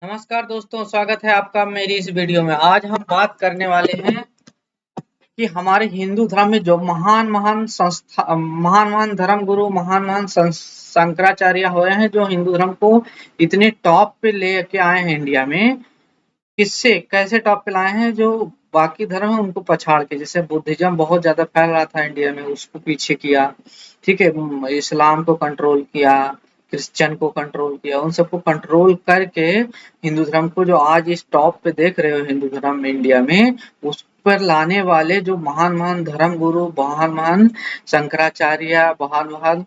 नमस्कार दोस्तों, स्वागत है आपका मेरी इस वीडियो में। आज हम बात करने वाले हैं कि हमारे हिंदू धर्म में जो महान-महान धर्म गुरु, महान-महान शंकराचार्य हुए हैं, जो हिंदू धर्म को इतने टॉप पे लेके आए हैं इंडिया में। किससे कैसे टॉप पे लाए हैं? जो बाकी धर्म है उनको पछाड़ के, जैसे बुद्धिज्म बहुत ज्यादा फैल रहा था इंडिया में, उसको पीछे किया। ठीक है, इस्लाम को कंट्रोल किया, क्रिश्चियन को कंट्रोल किया, उन सबको कंट्रोल करके हिंदू धर्म को जो आज इस टॉप पे देख रहे हो हिंदू धर्म में इंडिया में, उस पर लाने वाले जो महान महान धर्म गुरु, महान महान शंकराचार्य, महान महान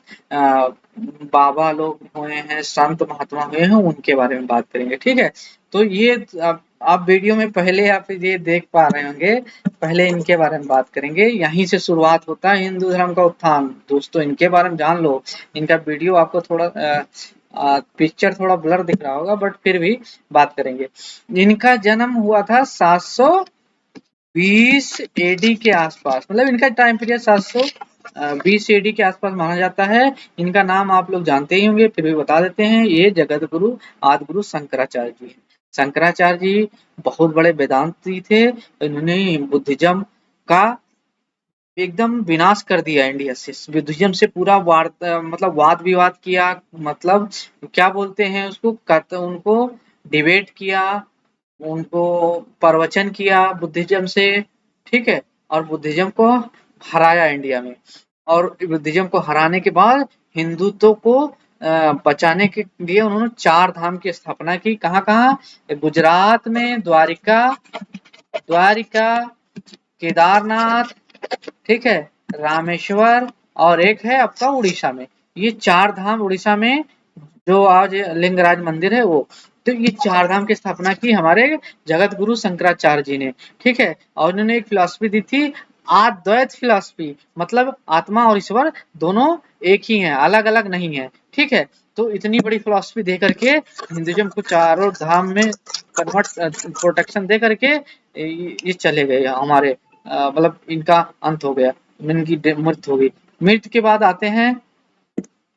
बाबा लोग हुए हैं, संत महात्मा हुए हैं, उनके बारे में बात करेंगे। ठीक है, तो ये आप वीडियो में पहले आप ये देख पा रहे होंगे। पहले इनके बारे में बात करेंगे, यहीं से शुरुआत होता है हिंदू धर्म का उत्थान। दोस्तों इनके बारे में जान लो। इनका वीडियो आपको थोड़ा पिक्चर थोड़ा ब्लर दिख रहा होगा, बट फिर भी बात करेंगे। इनका जन्म हुआ था 720 एडी के आसपास, मतलब इनका टाइम पीरियड 720 एडी के आसपास माना जाता है। इनका नाम आप लोग जानते ही होंगे, फिर भी बता देते हैं। ये जगत गुरु आदिगुरु शंकराचार्य जी हैं। शंकराचार्य जी बहुत बड़े वेदांती थे। इन्होंने बुद्धिज्म का एकदम विनाश कर दिया इंडिया से। बुद्धिज्म से पूरा मतलब वाद विवाद किया, मतलब क्या बोलते हैं उसको, उनको डिबेट किया, उनको प्रवचन किया बुद्धिज्म से। ठीक है, और बुद्धिज्म को हराया इंडिया में। और बुद्धिज्म को हराने के बाद हिंदुत्व को बचाने के लिए उन्होंने 4 धाम की स्थापना की। कहाँ-कहाँ? गुजरात में द्वारिका, द्वारिका, केदारनाथ, ठीक है, रामेश्वर, और एक है आपका उड़ीसा में। ये 4 धाम उड़ीसा में, जो आज लिंगराज मंदिर है वो। तो ये 4 धाम की स्थापना की हमारे जगत गुरु शंकराचार्य जी ने। ठीक है, और उन्होंने एक फिलॉसफी दी थी, अद्वैत फिलॉसफी, मतलब आत्मा और ईश्वर दोनों एक ही हैं, अलग-अलग नहीं है। ठीक है, तो इतनी बड़ी फिलॉसफी दे करके हिंदुइज्म को चारों धाम में प्रोटेक्शन दे करके ये चले गए हमारे, मतलब इनका अंत हो गया, इनकी मृत्यु हो गई। मृत्यु के बाद आते हैं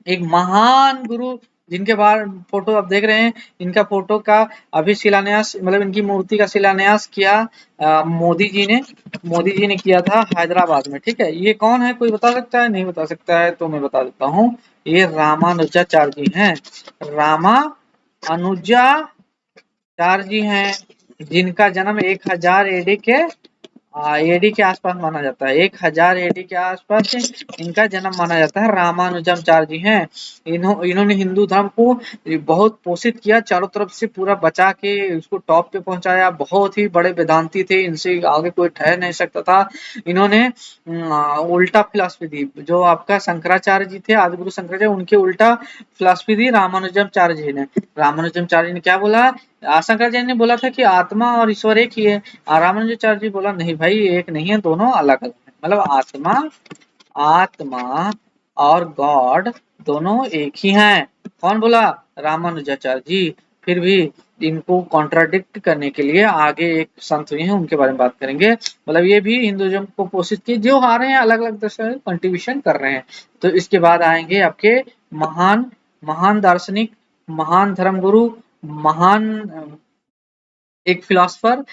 एक महान गुरु, जिनके बाहर फोटो आप देख रहे हैं। इनका फोटो का अभी शिलान्यास, मतलब इनकी मूर्ति का शिलान्यास किया मोदी जी ने किया था हैदराबाद में। ठीक है, ये कौन है? कोई बता सकता है? नहीं बता सकता है तो मैं बता देता हूँ। ये रामानुजाचार्य जी हैं। रामानुजाचार्य जी हैं, जिनका जन्म 1000 एडी के एडी के आसपास माना जाता है। 1000 एडी के आसपास इनका जन्म माना जाता है। रामानुजाचार्य जी हैं। इन्होंने हिंदू धर्म को बहुत पोषित किया, चारों तरफ से पूरा बचा के उसको टॉप पे पहुंचाया। बहुत ही बड़े वेदांती थे, इनसे आगे कोई ठहर नहीं सकता था। इन्होंने उल्टा फिलॉसफी दी, जो आपका शंकराचार्य जी थे, आदिगुरु शंकराचार्य, उनके उल्टा फिलॉसफी दी रामानुजाचार्य जी ने। रामानुजाचार्य जी ने क्या बोला? शंकराचार्य ने बोला था कि आत्मा और ईश्वर एक ही है। रामानुजाचार्य जी बोला नहीं भाई, एक नहीं है, दोनों अलग अलग है। मतलब आत्मा आत्मा और गॉड दोनों एक ही हैं। कौन बोला? रामानुजाचार्य जी। फिर भी इनको कॉन्ट्राडिक्ट करने के लिए आगे एक संत हुए हैं, उनके बारे में बात करेंगे। मतलब ये भी हिंदुइज्म को पोषित किए, जो आ रहे हैं अलग अलग तरह से कंट्रीब्यूशन कर रहे हैं। तो इसके बाद आएंगे आपके महान महान दार्शनिक, महान धर्मगुरु, महान एक फिलोसफर,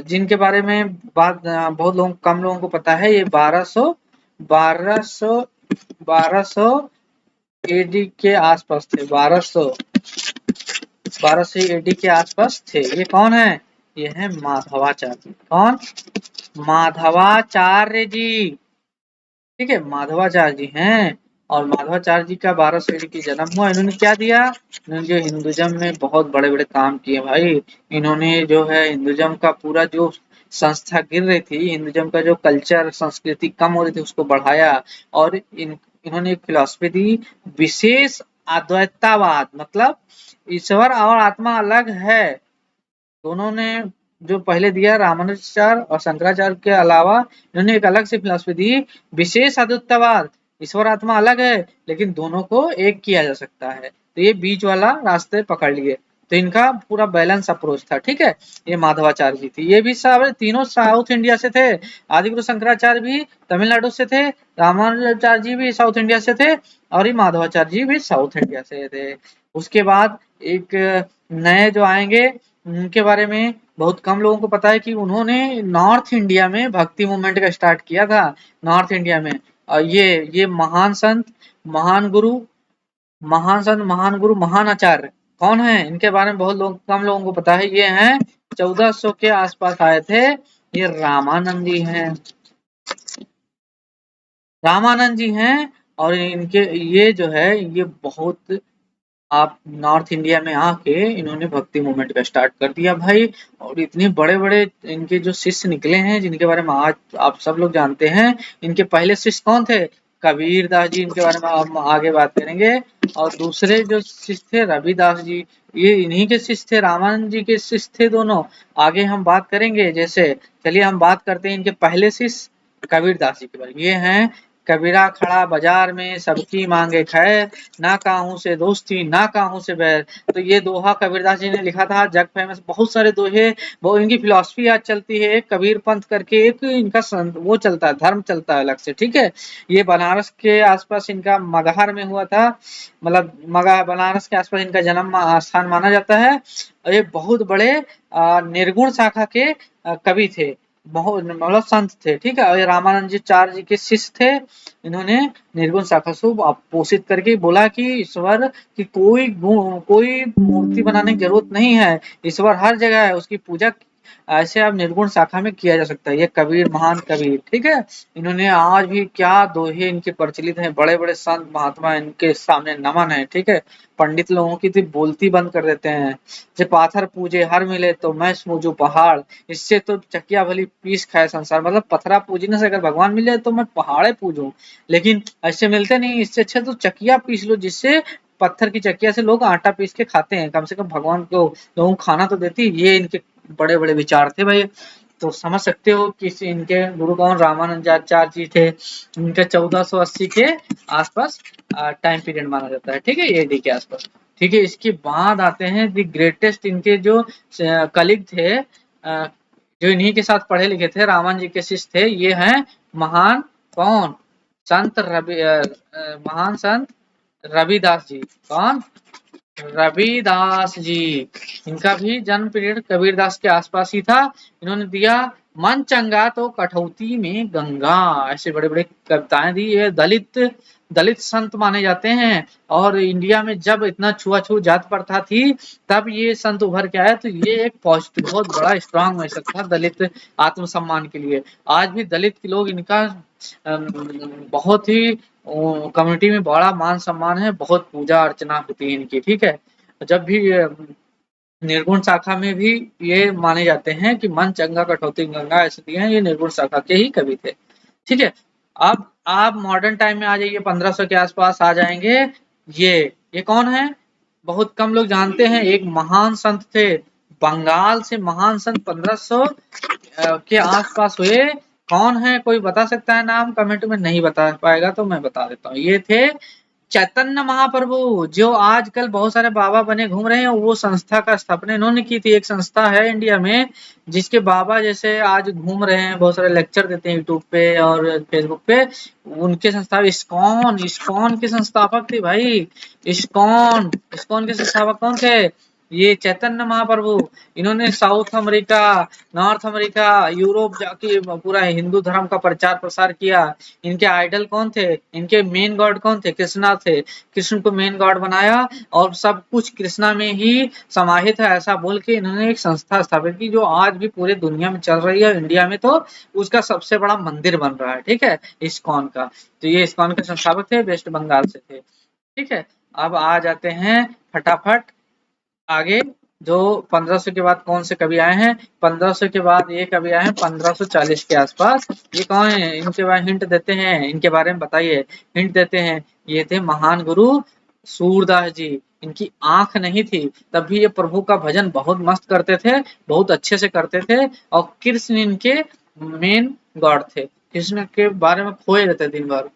जिनके बारे में बहुत कम लोगों को पता है। ये 1200 एडी के आसपास थे। 1200 एडी के आसपास थे। ये कौन है? ये है माधवाचार्य। कौन? माधवाचार्य जी। ठीक है, माधवाचार्य जी हैं। और माधवाचार्य जी का 1200 ईस्वी की जन्म हुआ। इन्होंने क्या दिया? इन्होंने जो हिंदुइज्म में बहुत बड़े-बड़े काम किए भाई। इन्होंने जो है हिंदुइज्म का पूरा जो संस्था गिर रही थी, हिंदुइज्म का जो कल्चर संस्कृति कम हो रही थी, उसको बढ़ाया। और इन्होंने एक फिलॉसफी दी, विशेष अद्वैतवाद, मतलब ईश्वर और आत्मा अलग है। दोनों ने जो पहले दिया, रामानुजाचार्य और शंकराचार्य के अलावा इन्होंने एक अलग से फिलॉसफी दी, विशेष अद्वैतवाद। ईश्वर आत्मा अलग है, लेकिन दोनों को एक किया जा सकता है। तो ये बीच वाला रास्ते पकड़ लिए। तो इनका पूरा बैलेंस अप्रोच था। ठीक है, ये माधवाचार्य जी थी। ये भी सारे तीनों साउथ इंडिया से थे। आदिगुरु शंकराचार्य भी तमिलनाडु से थे, रामानुजाचार्य जी भी साउथ इंडिया से थे, और ये माधवाचार्य जी भी साउथ इंडिया से थे। उसके बाद एक नए जो आएंगे, उनके बारे में बहुत कम लोगों को पता है कि उन्होंने नॉर्थ इंडिया में भक्ति मूवमेंट का स्टार्ट किया था। नॉर्थ इंडिया में और ये महान संत, महान गुरु, महान संत, महान गुरु, महान आचार्य कौन है, इनके बारे में बहुत लोग कम लोगों को पता है। ये हैं 1400 के आसपास आए थे, ये रामानंद जी हैं। रामानंद जी हैं और इनके ये जो है ये बहुत आप नॉर्थ इंडिया में आके इन्होंने भक्ति मूवमेंट का स्टार्ट कर दिया भाई। और इतने बड़े-बड़े इनके जो शिष्य निकले हैं जिनके बारे में आज आप सब लोग जानते हैं। इनके पहले शिष्य कौन थे? कबीर दास जी, इनके बारे में हम आगे बात करेंगे। और दूसरे जो शिष्य थे रविदास जी, ये इन्हीं के शिष्य थे, रामानंद जी के शिष्य थे दोनों। आगे हम बात करेंगे। जैसे चलिए हम बात करते हैं इनके पहले शिष्य कबीर दास जी के बारे में। ये हैं कबीरा खड़ा बाजार में सबकी मांगे खैर, ना काहू से दोस्ती ना काहू से बैर। तो ये दोहा कबीरदास जी ने लिखा था, जग फेमस बहुत सारे दोहे। वो इनकी फिलॉसफी आज चलती है, एक कबीर पंथ करके एक इनका वो चलता है, धर्म चलता है अलग से, ठीक है। ये बनारस के आसपास इनका मगहर में हुआ था, मतलब मगह बनारस के आसपास इनका जन्म स्थान माना जाता है। और ये बहुत बड़े निर्गुण शाखा के कवि थे, बहुत मतलब संत थे, ठीक है। और ये रामानंद जी चार्य जी के शिष्य थे। इन्होंने निर्गुण शाखा को पोषित करके बोला कि ईश्वर की कोई मूर्ति बनाने की जरूरत नहीं है, ईश्वर हर जगह है, उसकी पूजा ऐसे अब निर्गुण शाखा में किया जा सकता है। ये कबीर, महान कबीर, ठीक है। इन्होंने आज भी क्या दोहे इनके प्रचलित हैं, बड़े बड़े संत महात्मा इनके सामने नमन है, ठीक है। पंडित लोगों की तो बोलती बंद कर देते हैं। जे पाथर पूजे हर मिले तो मैं सूझूं पहाड़, इससे तो चकिया भली पीस खाए संसार। मतलब पथरा पूजने से अगर भगवान मिल जाए तो मैं पहाड़े पूजूं, लेकिन ऐसे मिलते नहीं। इससे अच्छा तो चकिया पीस लो, जिससे पत्थर की चकिया से लोग आटा पीस के खाते हैं, कम से कम भगवान को लोगों को खाना तो देती। ये इनके बड़े बड़े विचार थे भाई। तो समझ सकते हो कि इनके गुरु कौन रामानुजाचार्य जी थे। इनका 1480 के आसपास टाइम पीरियड माना जाता है, ठीक है, एडी के आसपास, ठीक है। इसके बाद आते हैं द ग्रेटेस्ट, इनके जो कलीग थे, जो इन्हीं के साथ पढ़े लिखे थे, रामन जी के शिष्य थे, ये हैं महान कौन, संत महान संत रविदास जी। कौन? रविदास जी। इनका भी जन्म पीरियड कबीरदास के आसपास ही था। इन्होंने दिया मन चंगा तो कठौती में गंगा, ऐसे बड़े बड़े कविताएं दी। ये दलित दलित संत माने जाते हैं। और इंडिया में जब इतना छुआछूत जात प्रथा थी तब ये संत उभर के आया। तो ये एक पॉजिटिव बहुत बड़ा स्ट्रांग मैसेज था दलित आत्मसम्मान के लिए। आज भी दलित के लोग इनका बहुत ही कम्युनिटी में बड़ा मान सम्मान है, बहुत पूजा अर्चना होती है इनकी, ठीक है। जब भी निर्गुण शाखा में भी ये माने जाते हैं कि मन चंगा कटौती गंगा, ऐसे दिए हैं, ये निर्गुण शाखा के ही कवि थे, ठीक है। अब आप मॉडर्न टाइम में आ जाइए, 1500 के आसपास आ जाएंगे। ये कौन है? बहुत कम लोग जानते हैं। एक महान संत थे, बंगाल से महान संत 1500 के आसपास हुए। कौन है, कोई बता सकता है नाम? कमेंट में नहीं बता पाएगा तो मैं बता देता हूँ। ये थे चैतन्य महाप्रभु, जो आजकल बहुत सारे बाबा बने घूम रहे हैं। वो संस्था का स्थापना इन्होंने की थी। एक संस्था है इंडिया में जिसके बाबा जैसे आज घूम रहे हैं, बहुत सारे लेक्चर देते हैं यूट्यूब पे और फेसबुक पे। उनके संस्था इस्कॉन, इस्कॉन के संस्थापक थे भाई। इस्कॉन इस्कॉन के संस्थापक कौन थे? ये चैतन्य महाप्रभु। इन्होंने south America, north America, Europe जाके पूरा हिंदू धर्म का प्रचार प्रसार किया। इनके आइडल कौन थे? इनके मेन गॉड कौन थे? कृष्णा थे। कृष्ण को मेन गॉड बनाया और सब कुछ कृष्णा में ही समाहित है, ऐसा बोल के इन्होंने एक संस्था स्थापित की, जो आज भी पूरे दुनिया में चल रही है। इंडिया में तो उसका सबसे बड़ा मंदिर बन रहा है, ठीक है, इस्कॉन का। तो ये इस्कॉन के संस्थापक थे, वेस्ट बंगाल से थे, ठीक है। अब आ जाते हैं फटाफट आगे। जो 1500 के बाद कौन से कवि आए हैं? 1500 के बाद ये कवि आए हैं 1540 के आसपास। ये कौन है? इनके बारे में हिंट देते हैं, इनके बारे में बताइए, हिंट देते हैं। ये थे महान गुरु सूरदास जी। इनकी आंख नहीं थी, तब भी ये प्रभु का भजन बहुत मस्त करते थे, बहुत अच्छे से करते थे। और कृष्ण इनके मेन गॉड थे, कृष्ण के बारे में खोए रहते दिन भर।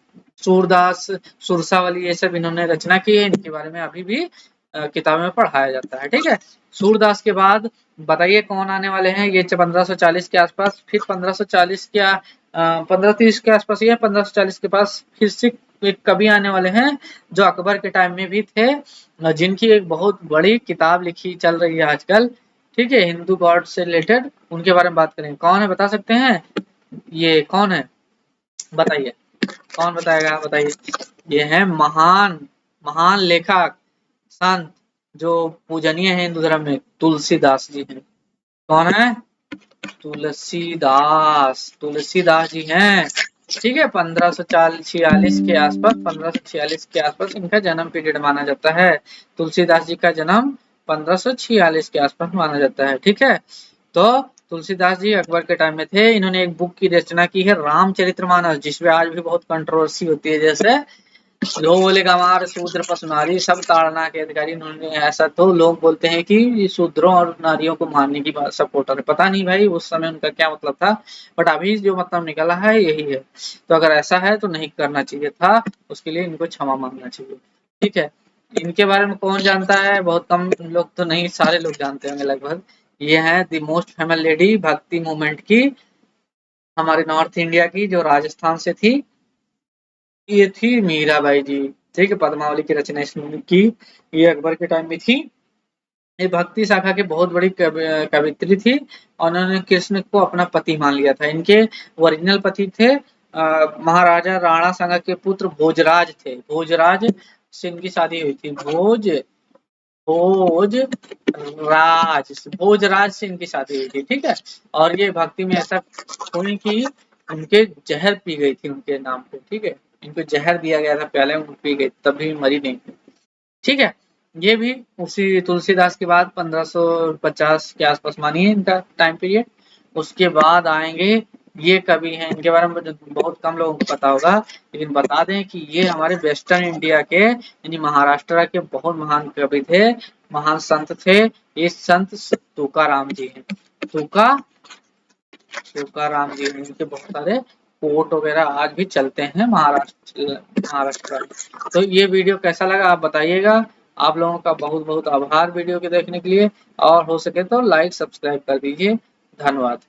सूरदास, सुरसावली, ये सब इन्होंने रचना की है। इनके बारे में अभी भी किताबों में पढ़ाया जाता है, ठीक है। सूरदास के बाद बताइए कौन आने वाले हैं? ये 1540 के आसपास। फिर 1540 क्या 1530 के आसपास, या 1540 के पास फिर से एक कवि आने वाले हैं जो अकबर के टाइम में भी थे, जिनकी एक बहुत बड़ी किताब लिखी चल रही है आजकल। ठीक है, हिंदू गॉड से रिलेटेड उनके बारे में बात करेंगे। कौन है बता सकते हैं? ये कौन है बताइए, कौन बताएगा बताइए। ये है महान महान लेखक संत जो पूजनीय है हिंदू धर्म में, तुलसीदास जी हैं। कौन है? तुलसीदास जी हैं। ठीक है, 1546 के आसपास, 1546 के आसपास इनका जन्म पीरियड माना जाता है। तुलसीदास जी का जन्म 1546 के आसपास माना जाता है। ठीक है, तो तुलसीदास जी अकबर के टाइम में थे। इन्होंने एक बुक की रचना की है, रामचरितमानस, जिसमें आज भी बहुत कंट्रोवर्सी होती है। जैसे लोग बोले गंवार शूद्र पशु नारी सब ताड़ना के अधिकारी। उन्होंने ऐसा, तो लोग बोलते हैं कि शूद्रों और नारियों को मारने की बात सपोर्टर है। पता नहीं भाई उस समय उनका क्या मतलब था, बट अभी जो मतलब निकला है यही है। तो अगर ऐसा है तो नहीं करना चाहिए था, उसके लिए इनको क्षमा मांगना चाहिए। ठीक है, इनके बारे में कौन जानता है? बहुत कम लोग, तो नहीं सारे लोग जानते होंगे लगभग। ये है द मोस्ट फेमस लेडी भक्ति मूवमेंट की, हमारे नॉर्थ इंडिया की, जो राजस्थान से थी। ये थी मीराबाई जी। ठीक है, पद्मावली की रचना इसने की, ये अकबर के टाइम में थी। ये भक्ति शाखा की बहुत बड़ी कवित्री थी और उन्होंने कृष्ण को अपना पति मान लिया था। इनके ओरिजिनल पति थे महाराजा राणा संगा के पुत्र भोजराज थे। भोजराज से इनकी शादी हुई थी। भोजराज से इनकी शादी हुई थी। ठीक है, और ये भक्ति में ऐसा हुई कि उनके जहर पी गई थी उनके नाम पे। ठीक है, इनको जहर दिया गया था पहले, उनको पी गई तभी मरी नहीं। ठीक है, ये भी उसी तुलसीदास के बाद 1550 के आसपास मानिए इनका टाइम पीरियड। उसके बाद आएंगे ये कवि हैं, इनके बारे में बहुत कम लोगों को पता होगा, लेकिन बता दें कि ये हमारे वेस्टर्न इंडिया के यानी महाराष्ट्र के बहुत महान कवि थे, महान संत थे। ये संत तुकाराम जी हैं। तुकाराम जी हैं, इनके बहुत सारे कोट वगैरह आज भी चलते हैं महाराष्ट्र में। तो ये वीडियो कैसा लगा आप बताइएगा। आप लोगों का बहुत बहुत आभार वीडियो के देखने के लिए, और हो सके तो लाइक सब्सक्राइब कर दीजिए। धन्यवाद।